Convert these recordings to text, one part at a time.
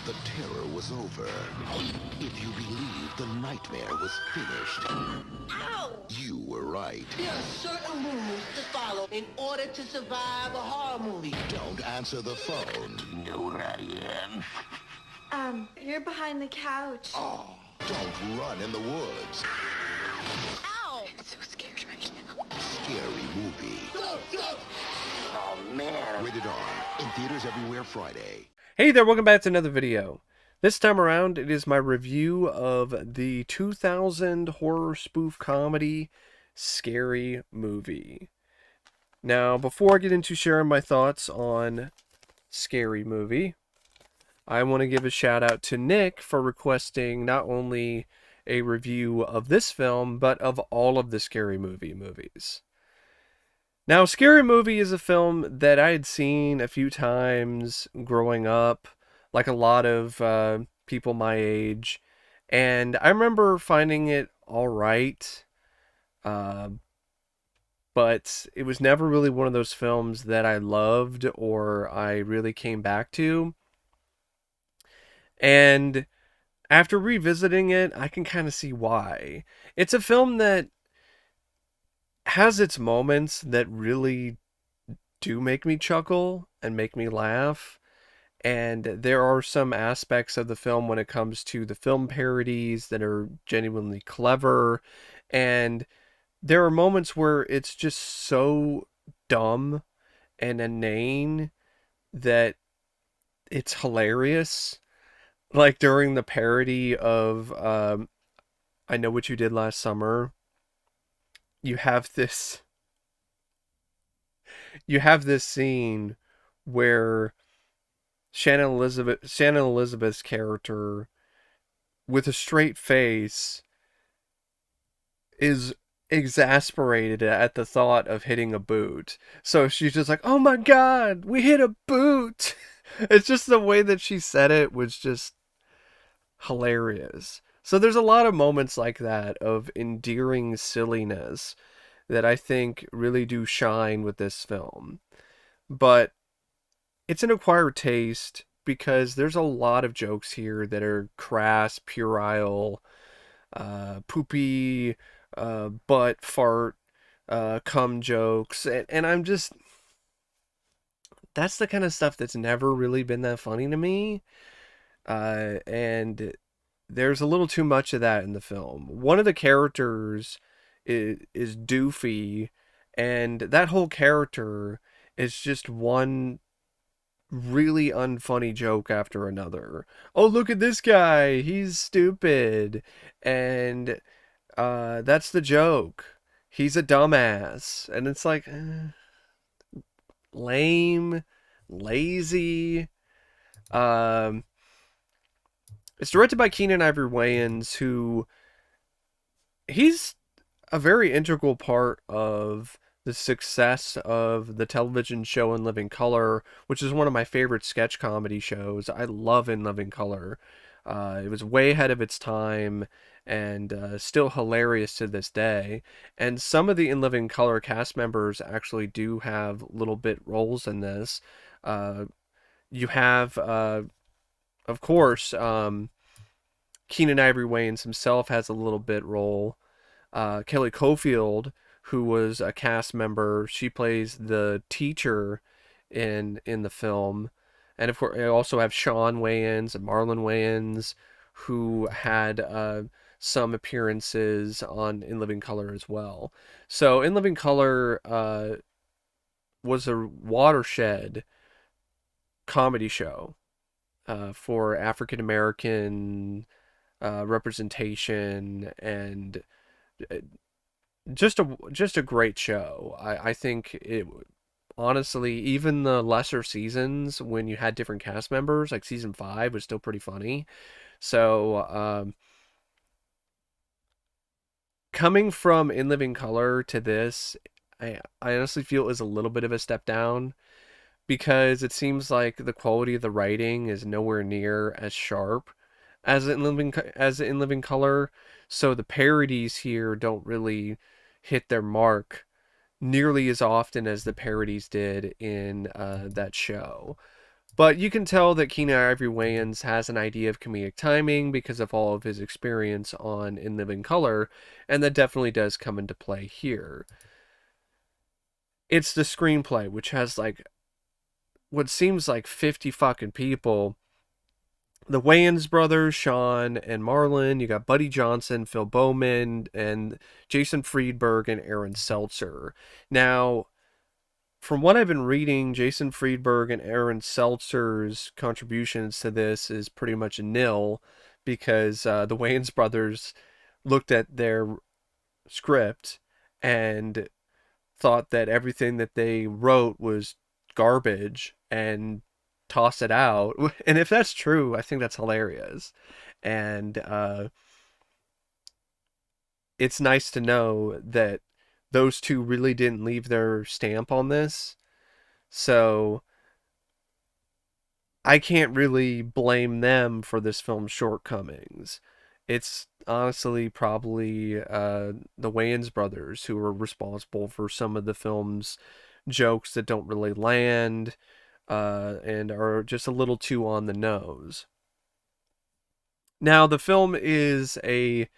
the terror was over. If you believed the nightmare was finished, Ow! you were right. There are certain rules to follow in order to survive a horror movie. Don't answer the phone. Know where I am? You're behind the couch. Oh, don't run in the woods. Ow! I'm so scared right now. Scary movie. Oh, man. Rated R. In theaters everywhere Friday. Hey there, welcome back to another video. This time around, it is my review of the 2000 horror spoof comedy, Scary Movie. Now, before I get into sharing my thoughts on Scary Movie, I want to give a shout out to Nick for requesting not only a review of this film, but of all of the Scary Movie movies. Now, Scary Movie is a film that I had seen a few times growing up, like a lot of people my age, and I remember finding it alright, but it was never really one of those films that I loved or I really came back to. And after revisiting it, I can kind of see why. It's a film that has its moments that really do make me chuckle and make me laugh. And there are some aspects of the film when it comes to the film parodies that are genuinely clever. And there are moments where it's just so dumb and inane that it's hilarious. Like during the parody of I Know What You Did Last Summer, you have this scene where Shannon Elizabeth's character, with a straight face, is exasperated at the thought of hitting a boot. So she's just like, "Oh my God, we hit a boot!" It's just the way that she said it was just hilarious. So there's a lot of moments like that of endearing silliness that I think really do shine with this film. But it's an acquired taste because there's a lot of jokes here that are crass, puerile, poopy, butt, fart, cum jokes. And I'm just... That's the kind of stuff that's never really been that funny to me. And there's a little too much of that in the film. One of the characters is Doofy, and that whole character is just one really unfunny joke after another. Oh, look at this guy, he's stupid, and that's the joke. He's a dumbass, and it's like lame, lazy. It's directed by Keenan Ivory Wayans, who he's a very integral part of the success of the television show In Living Color, which is one of my favorite sketch comedy shows. I love In Living Color. It was way ahead of its time and still hilarious to this day. And some of the In Living Color cast members actually do have little bit roles in this. You have, of course, Keenan Ivory Wayans himself has a little bit role. Kelly Cofield, who was a cast member, she plays the teacher in the film. And of course, I also have Shawn Wayans and Marlon Wayans, who had some appearances on In Living Color as well. So In Living Color was a watershed comedy show for African American representation, and just a great show. I think it, honestly, even the lesser seasons when you had different cast members, like season 5 was still pretty funny. So coming from In Living Color to this, I honestly feel is a little bit of a step down, because it seems like the quality of the writing is nowhere near as sharp as In Living Color. So the parodies here don't really hit their mark nearly as often as the parodies did in that show. But you can tell that Keenan Ivory Wayans has an idea of comedic timing because of all of his experience on In Living Color, and that definitely does come into play here. It's the screenplay, which has like what seems like 50 fucking people. The Wayans brothers, Shawn and Marlon. You got Buddy Johnson, Phil Bowman, and Jason Friedberg and Aaron Seltzer. Now, from what I've been reading, Jason Friedberg and Aaron Seltzer's contributions to this is pretty much a nil because the Wayans brothers looked at their script and thought that everything that they wrote was garbage and toss it out. And if that's true, I think that's hilarious. And it's nice to know that those two really didn't leave their stamp on this. So I can't really blame them for this film's shortcomings. It's honestly probably the Wayans brothers who are responsible for some of the film's jokes that don't really land and are just a little too on the nose. Now, the film is a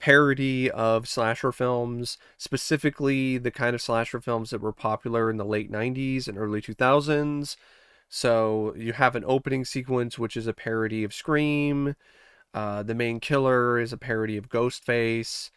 parody of slasher films, specifically the kind of slasher films that were popular in the late 90s and early 2000s. So you have an opening sequence, which is a parody of Scream. The main killer is a parody of Ghostface.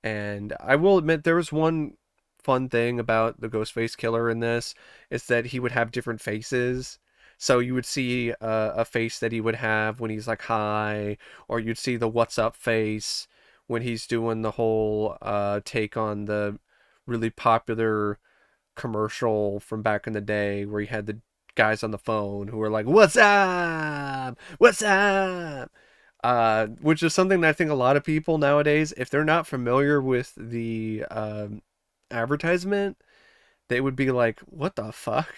And I will admit there was one fun thing about the Ghostface killer in this is that he would have different faces. So you would see a face that he would have when he's like high, or you'd see the what's up face when he's doing the whole take on the really popular commercial from back in the day where he had the guys on the phone who were like, "What's up? What's up?" Which is something that I think a lot of people nowadays, if they're not familiar with the advertisement, they would be like, "What the fuck?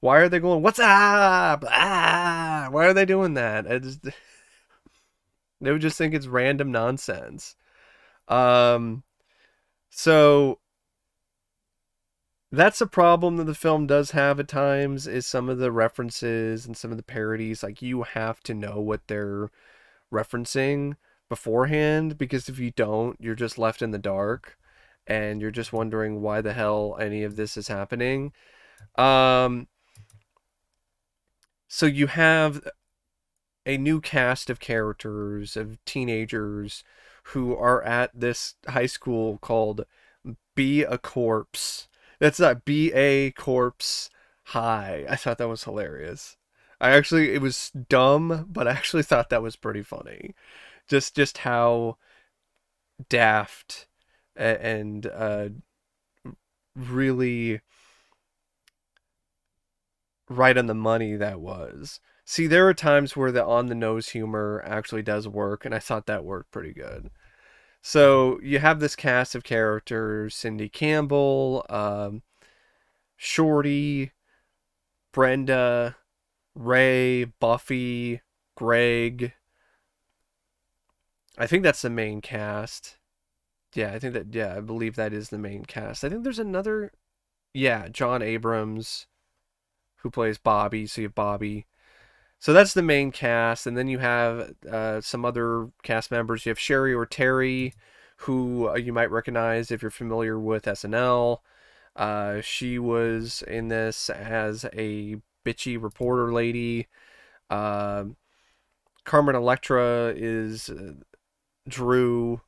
Why are they going, what's up? Ah, why are they doing that?" They would just think it's random nonsense. Um, so that's a problem that the film does have at times is some of the references and some of the parodies. Like, you have to know what they're referencing beforehand, because if you don't, you're just left in the dark and you're just wondering why the hell any of this is happening. So you have a new cast of characters, of teenagers who are at this high school called Be a Corpse. That's not Be a Corpse High. I thought that was hilarious. It was dumb, but I actually thought that was pretty funny. Just how daft and really right on the money that was. See, there are times where the on the nose humor actually does work, and I thought that worked pretty good. So you have this cast of characters: Cindy Campbell, Shorty, Brenda, Ray, Buffy, Greg. I think that's the main cast. Yeah, I believe that is the main cast. I think there's another, yeah, John Abrams, who plays Bobby. So you have Bobby. So that's the main cast, and then you have some other cast members. You have Oteri, who you might recognize if you're familiar with SNL. She was in this as a bitchy reporter lady. Carmen Electra is Drew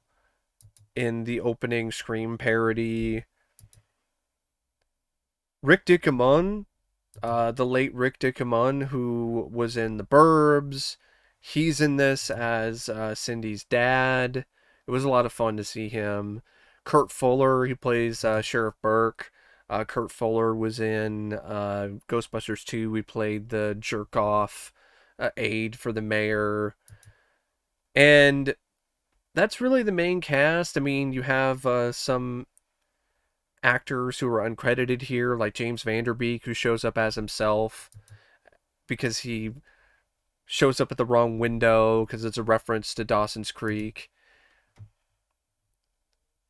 in the opening Scream parody. Rick Ducommun, the late Rick Ducommun, who was in The Burbs. He's in this as Cindy's dad. It was a lot of fun to see him. Kurt Fuller, he plays Sheriff Burke. Kurt Fuller was in Ghostbusters 2. We played the jerk-off aide for the mayor. And that's really the main cast. I mean, you have some actors who are uncredited here, like James Vanderbeek, who shows up as himself because he shows up at the wrong window because it's a reference to Dawson's Creek.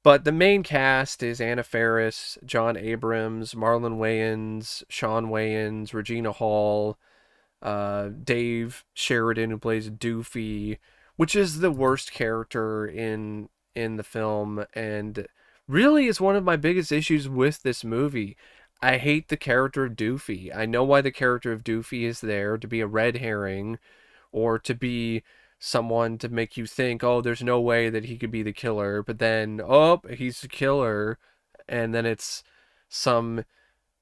But the main cast is Anna Faris, John Abrams, Marlon Wayans, Shawn Wayans, Regina Hall, Dave Sheridan, who plays Doofy, which is the worst character in the film, and really is one of my biggest issues with this movie. I hate the character of Doofy. I know why the character of Doofy is there, to be a red herring, or to be someone to make you think, oh, there's no way that he could be the killer, but then, oh, he's the killer, and then it's some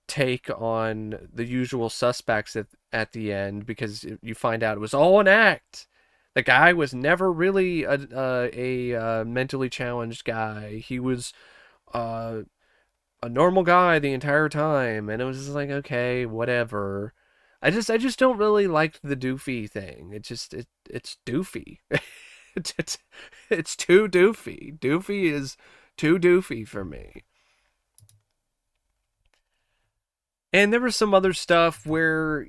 take on the usual suspects at the end, because you find out it was all an act. The guy was never really a mentally challenged guy. He was uh, a normal guy the entire time, and it was just like, okay, whatever. I just don't really like the doofy thing. It's doofy. it's, it's it's too doofy. Doofy is too doofy for me. And there was some other stuff where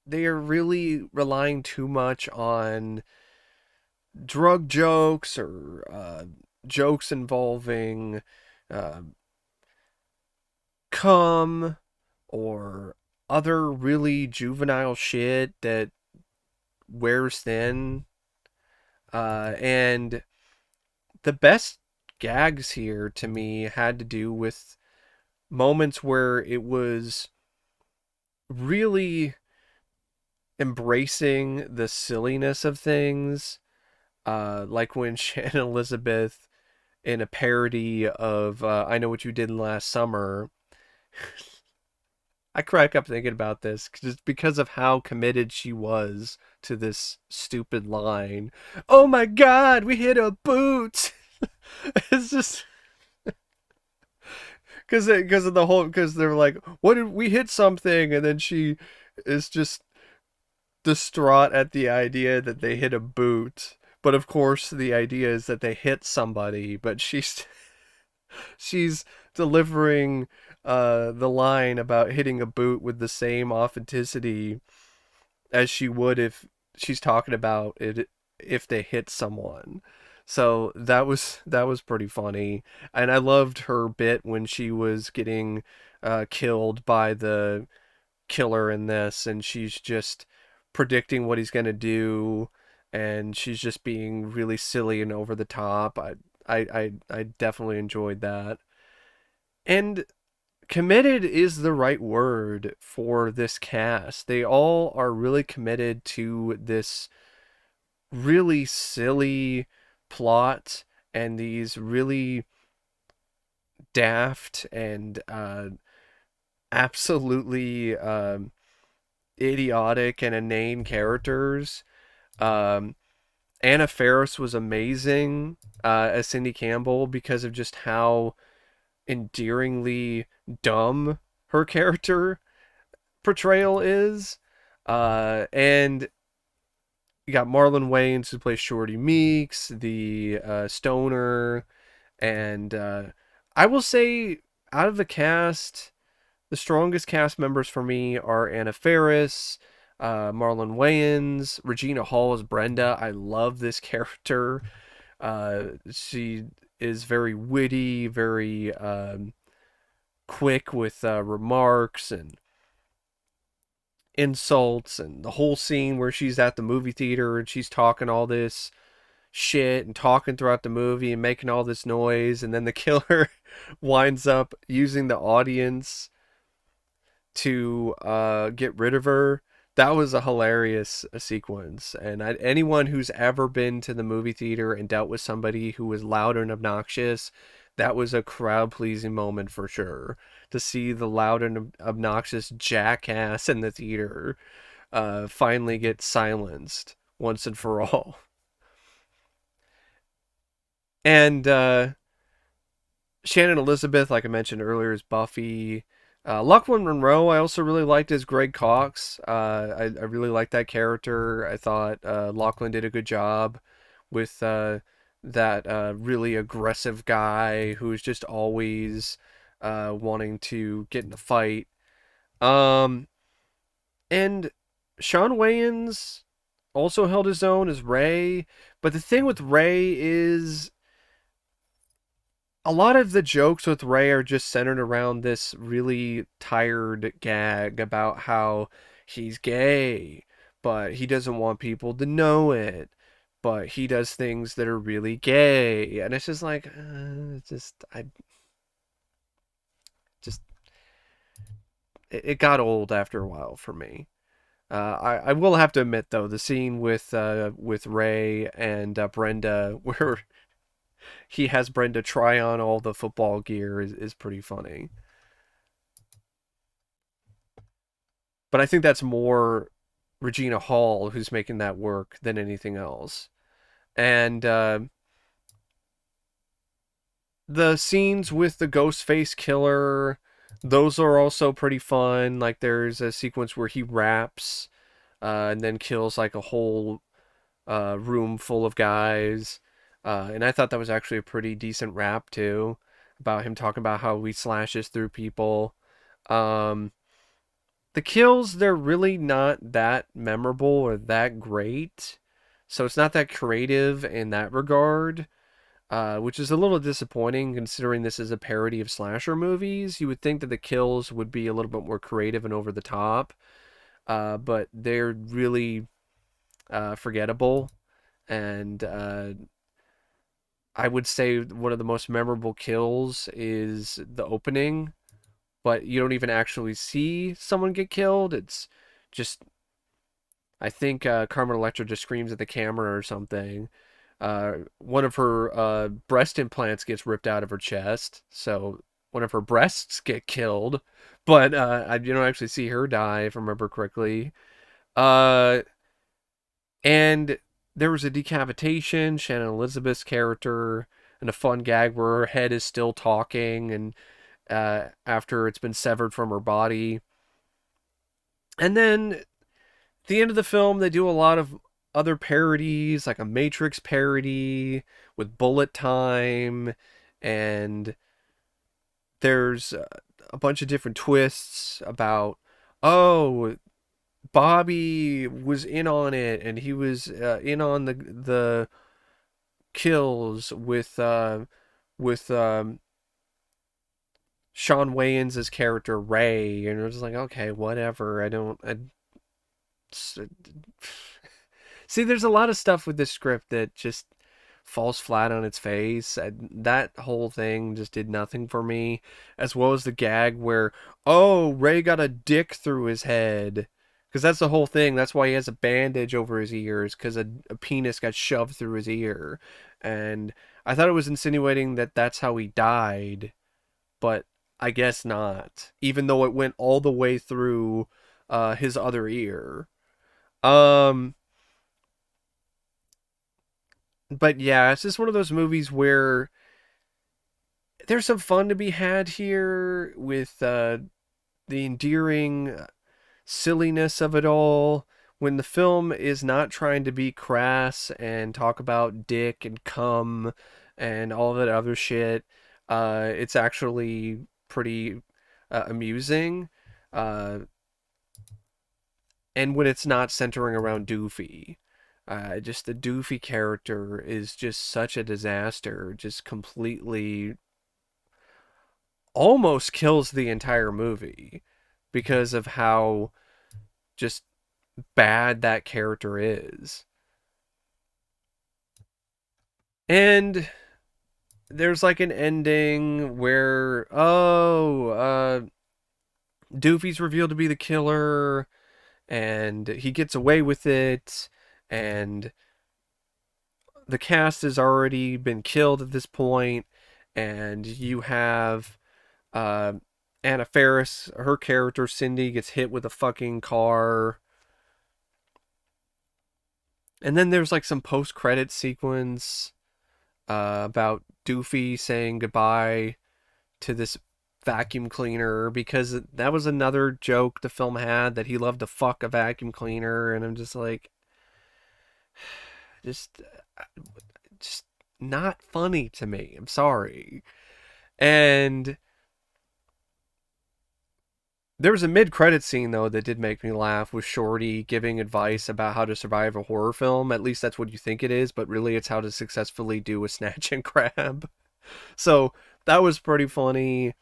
they are really relying too much on drug jokes, or jokes involving uh, cum, or other really juvenile shit that wears thin. And the best gags here to me had to do with moments where it was really embracing the silliness of things, like when Shannon Elizabeth, in a parody of I Know What You Did Last Summer, I crack up thinking about this just because of how committed she was to this stupid line. Oh my God, we hit a boot! It's just because of the whole, because they're like, what did we hit something, and then she is just distraught at the idea that they hit a boot. But of course, the idea is that they hit somebody. But she's delivering the line about hitting a boot with the same authenticity as she would if she's talking about it if they hit someone. So that was pretty funny, and I loved her bit when she was getting killed by the killer in this, and she's just predicting what he's gonna do, and she's just being really silly and over the top. I definitely enjoyed that. And committed is the right word for this cast. They all are really committed to this really silly plot and these really daft and absolutely idiotic and inane characters. Um, Anna Faris was amazing as Cindy Campbell because of just how endearingly dumb her character portrayal is. And you got Marlon Wayans, who plays Shorty Meeks, the stoner, and I will say, out of the cast, the strongest cast members for me are Anna Faris, Marlon Wayans, Regina Hall as Brenda. I love this character. She is very witty, very quick with remarks and insults, and the whole scene where she's at the movie theater and she's talking all this shit and talking throughout the movie and making all this noise, and then the killer winds up using the audience to get rid of her. That was a hilarious sequence, and anyone who's ever been to the movie theater and dealt with somebody who was loud and obnoxious, that was a crowd pleasing moment for sure. To see the loud and obnoxious jackass in the theater finally get silenced once and for all. And Shannon Elizabeth, like I mentioned earlier, is Buffy. Lochlyn Munro, I also really liked as Greg Cox. I really liked that character. I thought Lochlyn did a good job with that really aggressive guy who's just always wanting to get in a fight. Um, and Shawn Wayans also held his own as Ray. But the thing with Ray is a lot of the jokes with Ray are just centered around this really tired gag about how he's gay, but he doesn't want people to know it. But he does things that are really gay, and it's just like, just it got old after a while for me. I will have to admit though, the scene with Ray and Brenda, where he has Brenda try on all the football gear, is pretty funny. But I think that's more Regina Hall who's making that work than anything else. And the scenes with the Ghostface killer, those are also pretty fun. Like there's a sequence where he raps and then kills like a whole room full of guys. And I thought that was actually a pretty decent rap too, about him talking about how he slashes through people. Um, the kills, they're really not that memorable or that great. So it's not that creative in that regard, which is a little disappointing considering this is a parody of slasher movies. You would think that the kills would be a little bit more creative and over the top, but they're really forgettable. And I would say one of the most memorable kills is the opening, but you don't even actually see someone get killed. It's just, I think Carmen Electra just screams at the camera or something. One of her breast implants gets ripped out of her chest, so one of her breasts get killed, but you don't actually see her die, if I remember correctly. Uh, and there was a decapitation, Shannon Elizabeth's character, and a fun gag where her head is still talking, and after it's been severed from her body. And then at the end of the film, they do a lot of other parodies, like a Matrix parody with bullet time, and there's a bunch of different twists about, oh, Bobby was in on it, and he was in on the kills with Shawn Wayans' character Ray, and it was like, okay, whatever. See, there's a lot of stuff with this script that just falls flat on its face. That whole thing just did nothing for me, as well as the gag where, oh, Ray got a dick through his head. Because that's the whole thing. That's why he has a bandage over his ears, because a penis got shoved through his ear. And I thought it was insinuating that that's how he died, but I guess not. Even though it went all the way through his other ear. Um, but yeah, it's just one of those movies where there's some fun to be had here with the endearing silliness of it all. When the film is not trying to be crass and talk about dick and cum and all that other shit, it's actually pretty amusing. Uh, and when it's not centering around Doofy. Just the Doofy character is just such a disaster. Just completely almost kills the entire movie because of how just bad that character is. And there's like an ending where, oh, Doofy's revealed to be the killer, and he gets away with it, and the cast has already been killed at this point, and you have uh, Anna Farris, her character Cindy, gets hit with a fucking car. And then there's like some post-credit sequence about Doofy saying goodbye to this vacuum cleaner, because that was another joke the film had, that he loved to fuck a vacuum cleaner, and I'm just like, just just not funny to me. I'm sorry. And there was a mid-credit scene though that did make me laugh, with Shorty giving advice about how to survive a horror film. At least that's what you think it is, but really it's how to successfully do a snatch and grab. So that was pretty funny.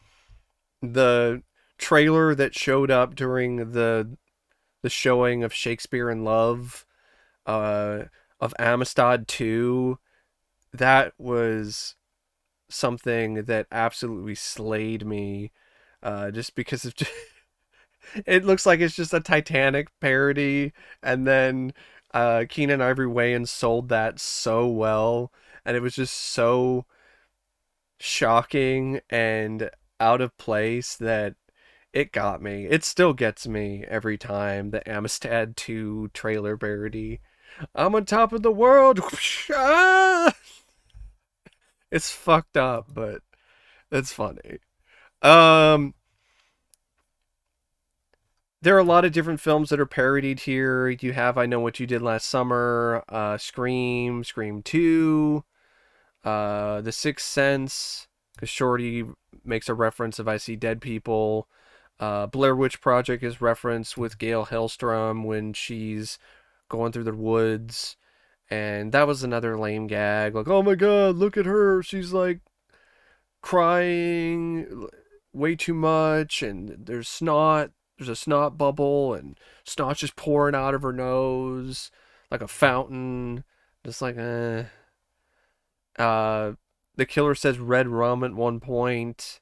The trailer that showed up during the showing of Shakespeare in Love, uh, of Amistad 2. That was something that absolutely slayed me, just because of it looks like it's just a Titanic parody, and then Keenan Ivory Wayans sold that so well, and it was just so shocking and out of place that it got me. It still gets me every time, the Amistad 2 trailer parody. I'm on top of the world. Ah! It's fucked up, but it's funny. Um, there are a lot of different films that are parodied here. You have I Know What You Did Last Summer, Scream, Scream 2, The Sixth Sense, because Shorty makes a reference of I See Dead People. Blair Witch Project is referenced with Gail Hellstrom when she's going through the woods. And that was another lame gag. Like, oh my god, look at her. She's like crying way too much, and there's a snot bubble, and snot's just pouring out of her nose like a fountain. Just like, uh the killer says red rum at one point.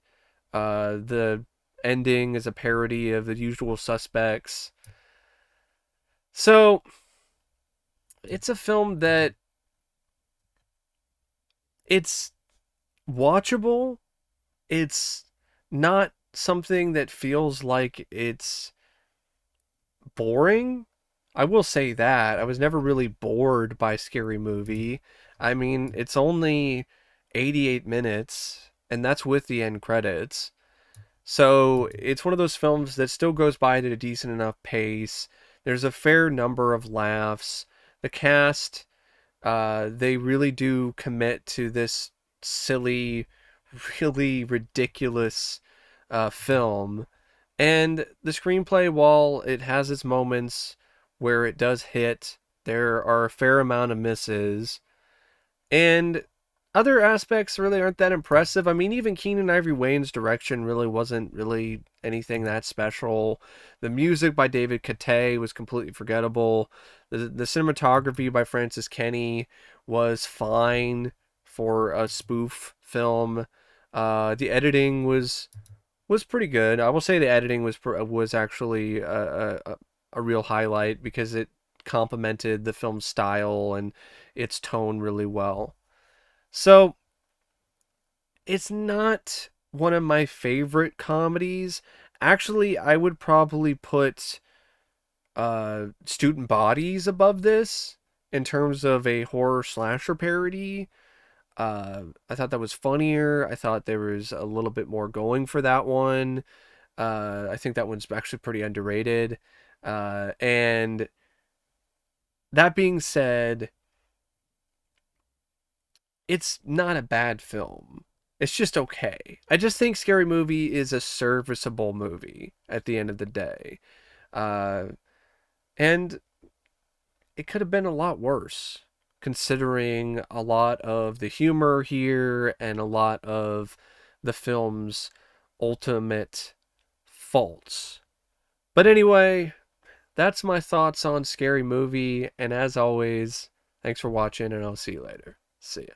The ending is a parody of The Usual Suspects. So it's a film that it's watchable. It's not something that feels like it's boring. I will say that. I was never really bored by Scary Movie. I mean, it's only 88 minutes, and that's with the end credits. So it's one of those films that still goes by at a decent enough pace. There's a fair number of laughs. The cast, they really do commit to this silly, really ridiculous film. And the screenplay, while it has its moments where it does hit, there are a fair amount of misses. And other aspects really aren't that impressive. I mean, even Keenan Ivory Wayans' direction really wasn't really anything that special. The music by David Catay was completely forgettable. The cinematography by Francis Kenny was fine for a spoof film. The editing was pretty good. I will say the editing was actually a real highlight because it complemented the film's style and its tone really well. So it's not one of my favorite comedies. Actually, I would probably put Student Bodies above this in terms of a horror slasher parody. I thought that was funnier. I thought there was a little bit more going for that one. I think that one's actually pretty underrated. And that being said, it's not a bad film. It's just okay. I just think Scary Movie is a serviceable movie at the end of the day. Uh, and it could have been a lot worse, considering a lot of the humor here and a lot of the film's ultimate faults. But anyway, that's my thoughts on Scary Movie, and as always, thanks for watching, and I'll see you later. See ya.